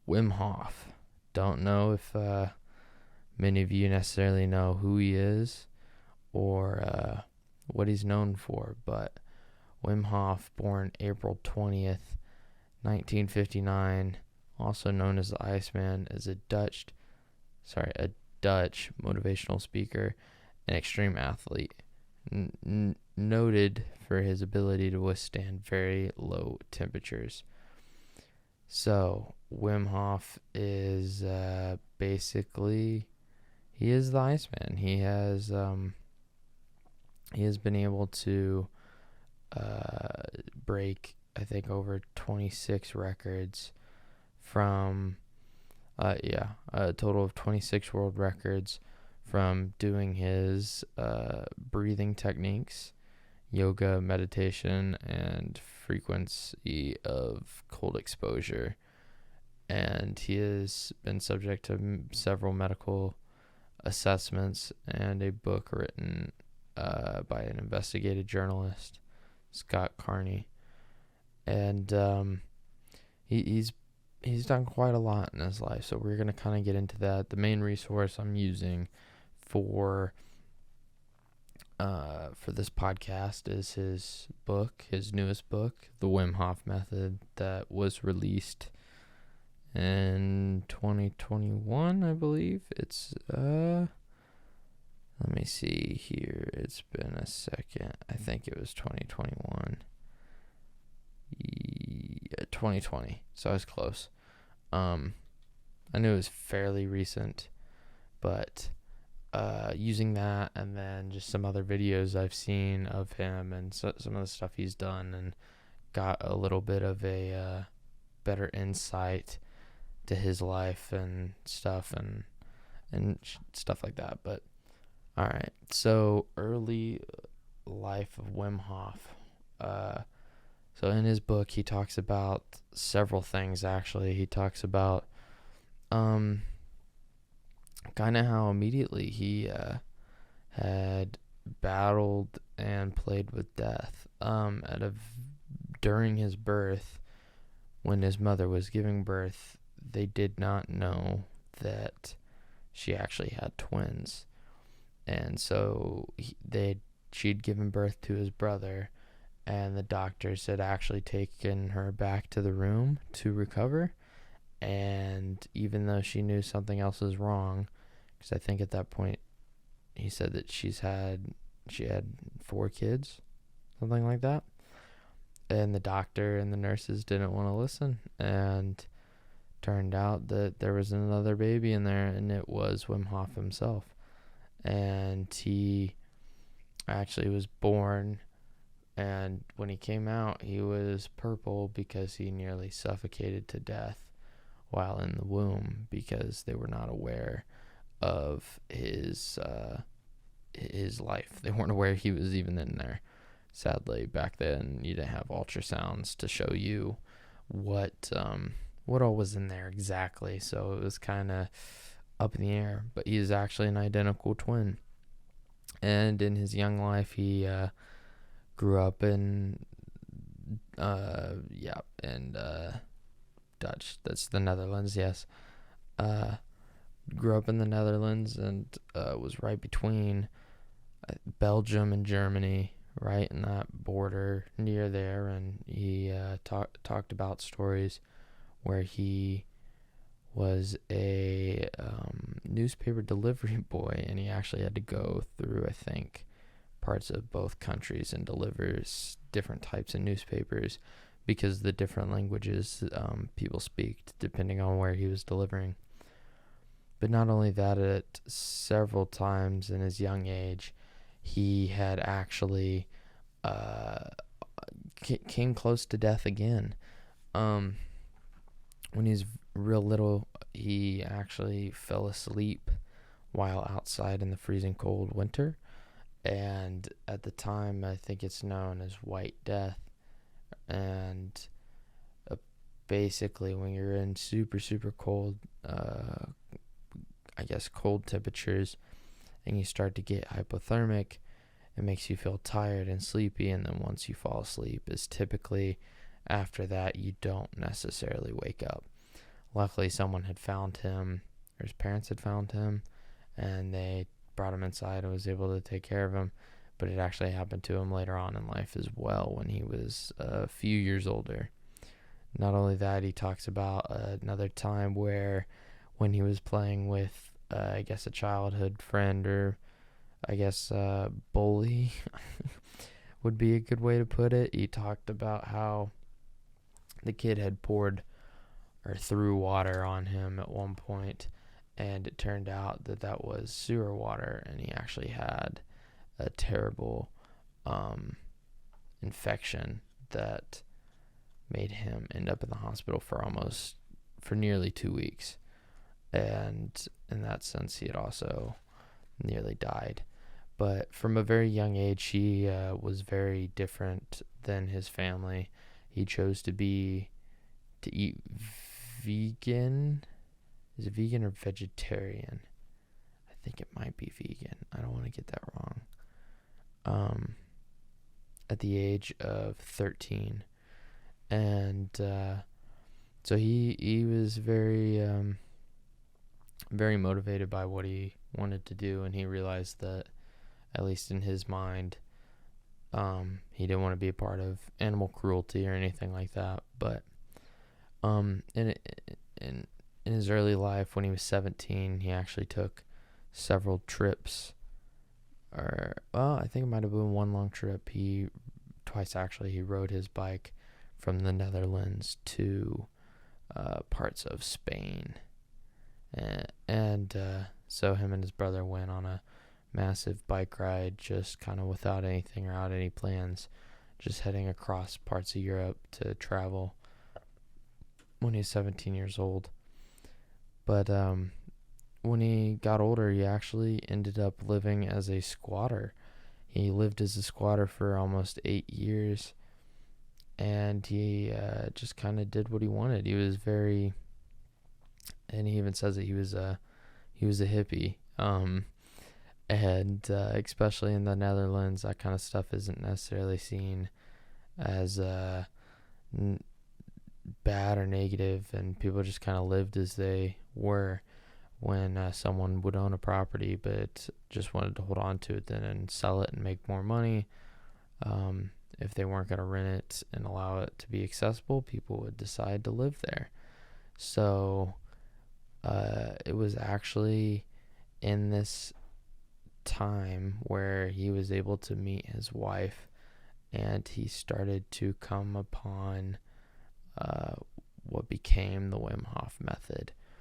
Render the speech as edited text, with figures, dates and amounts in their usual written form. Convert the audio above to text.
Wim Hof. Don't know if many of you necessarily know who he is or what he's known for, but Wim Hof, born April 20th, 1959, also known as the Iceman, is a Dutch motivational speaker and extreme athlete, noted for his ability to withstand very low temperatures. So Wim Hof is basically, he is the Iceman. He has been able to break, I think, over 26 records from a total of 26 world records from doing his breathing techniques, yoga, meditation, and frequency of cold exposure. And he has been subject to several medical assessments and a book written by an investigative journalist, Scott Carney. And he's done quite a lot in his life, so we're going to kind of get into that. The main resource I'm using for this podcast is his book, his newest book, The Wim Hof Method, that was released in 2021, I believe. It's let me see here. It's been a second. I think it was 2021. 2020. So I was close. I knew it was fairly recent, but using that and then just some other videos I've seen of him and some of the stuff he's done, and got a little bit of a better insight to his life and stuff and stuff like that. But all right, so early life of Wim Hof. So in his book, he talks about several things. Actually, he talks about kind of how immediately he had battled and played with death. During his birth, when his mother was giving birth, they did not know that she actually had twins, and so she'd given birth to his brother, and the doctors had actually taken her back to the room to recover. And even though she knew something else was wrong, because I think at that point he said that she had 4 kids, something like that, and the doctor and the nurses didn't want to listen, and turned out that there was another baby in there, and it was Wim Hof himself. And he actually was born, and when he came out, he was purple because he nearly suffocated to death while in the womb, because they were not aware of his life. They weren't aware he was even in there. Sadly, back then you didn't have ultrasounds to show you what all was in there exactly, so it was kind of up in the air. But he is actually an identical twin, and in his young life he grew up in Dutch. That's the Netherlands, yes. Grew up in the Netherlands and was right between Belgium and Germany, right in that border near there. And he talked about stories where he was a newspaper delivery boy, and he actually had to go through, I think, parts of both countries and delivers different types of newspapers because the different languages people speak depending on where he was delivering. But not only that, at several times in his young age, he had actually came close to death again. When he's real little, he actually fell asleep while outside in the freezing cold winter. And at the time, I think it's known as White Death. And basically, when you're in super, super cold, cold temperatures, and you start to get hypothermic, it makes you feel tired and sleepy. And then once you fall asleep, is typically after that, you don't necessarily wake up. luckily someone had found him, or his parents had found him, and they brought him inside and was able to take care of him. But it actually happened to him later on in life as well, when he was a few years older. Not only that, he talks about another time where when he was playing with, I guess, a childhood friend, or I guess bully would be a good way to put it. He talked about how the kid had poured or threw water on him at one point, and it turned out that that was sewer water, and he actually had a terrible infection that made him end up in the hospital for nearly 2 weeks. And in that sense, he had also nearly died. But from a very young age, he was very different than his family. He chose to eat vegan. Is it vegan or vegetarian? I think it might be vegan. I don't want to get that wrong. At the age of 13. And so he was very very motivated by what he wanted to do, and he realized that, at least in his mind, he didn't want to be a part of animal cruelty or anything like that. But in his early life, when he was 17, he actually took several trips, or I think it might have been one long trip. Twice actually, he rode his bike from the Netherlands to parts of Spain. And so him and his brother went on a massive bike ride, just kind of without anything or out any plans, just heading across parts of Europe to travel when he was 17 years old. But when he got older, he actually ended up living as a squatter. He lived as a squatter for almost 8 years, and he just kind of did what he wanted. He was and he even says that he was a hippie. And especially in the Netherlands, that kind of stuff isn't necessarily seen as bad or negative, and people just kind of lived as they were. When someone would own a property but just wanted to hold on to it then and sell it and make more money, if they weren't going to rent it and allow it to be accessible, people would decide to live there. So it was actually in this time where he was able to meet his wife, and he started to come upon what became the Wim Hof Method.